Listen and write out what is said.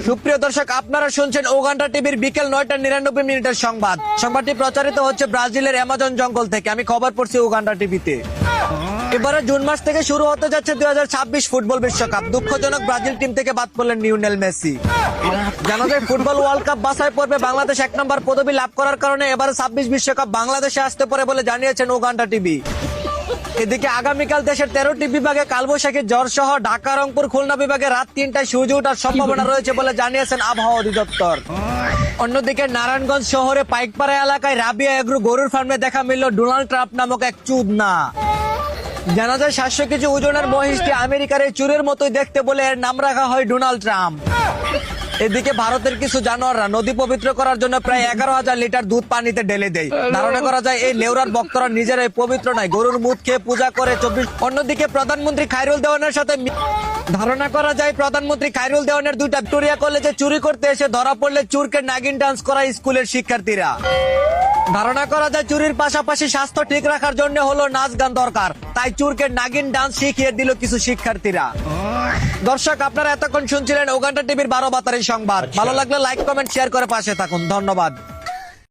সুপ্রিয় দর্শক, আপনারা শুনছেন ওগান্ডা টিভির বিকেল 9:99 সংবাদ। সংবাদটি প্রচারিত হচ্ছে ব্রাজিলের অ্যামাজন জঙ্গল থেকে। আমি খবর পড়ছি ওগান্ডা টিভিতে। এবারে জুন মাস থেকে শুরু হতে যাচ্ছে 2026 ফুটবল বিশ্বকাপ। দুঃখজনক ব্রাজিল টিম থেকে বাদ পড়লেন লিওনেল মেসি। জানা যায় ফুটবল ওয়ার্ল্ড কাপ বাছাই পর্বে বাংলাদেশ 1 নম্বর পদবি লাভ করার কারণে এবারে 26 বিশ্বকাপ বাংলাদেশে আসতে পারে বলে জানিয়েছেন ওগান্ডা টিভি। এদিকে আগামীকাল দেশের 13টি বিভাগে কালবৈশাখী জ্বর সহ ঢাকা, রংপুর, খুলনা বিভাগে রাত 3টায় সূর্য ওঠার সম্ভাবনা রয়েছে বলে জানিয়েছেন আবহাওয়া অধিদপ্তর। অন্যদিকে নারায়ণগঞ্জ শহরে পাইকপাড়া এলাকায় রাবিয়া এগ্রো গরুর ফার্মে দেখা মিলল ডোনাল্ড ট্রাম্প নামক এক চুদনা। জানা যায় 700 কেজি ওজনের মহিষটি আমেরিকার এই চুরের মতোই দেখতে বলে এর নাম রাখা হয় ডোনাল্ড ট্রাম্প। এদিকে ভারতের কিছু জানোয়াররা নদী পবিত্র করার জন্য প্রায় 11,000 লিটার দুধ পানিতে ঢেলে দেয়। ধারণা করা যায় এই লেউরার ভক্তরা নিজেরাই পবিত্র নয়, গরুর মুখ খেয়ে পূজা করে 24। অন্যদিকে প্রধানমন্ত্রী খায়রুল দেওয়ানের সাথে ধারণা করা যায় প্রধানমন্ত্রী খায়রুল দেওয়ানের 2টা ভিক্টোরিয়া কলেজে চুরি করতে এসে ধরা পড়লে চুরকে নাগিন ডান্স করায় স্কুলের শিক্ষার্থীরা। ধারণা করা যায় চুরির পাশাপাশি স্বাস্থ্য ঠিক রাখার জন্য হলো নাচ গান দরকার, তাই চুরকে নাগিন ডান্স শিখিয়ে দিল কিছু শিক্ষার্থীরা। দর্শক, আপনারা এতক্ষণ শুনছিলেন ওগান্ডা টিভির 12 বাতারি সংবাদ। ভালো লাগলে লাইক, কমেন্ট, শেয়ার করে পাশে থাকুন। ধন্যবাদ।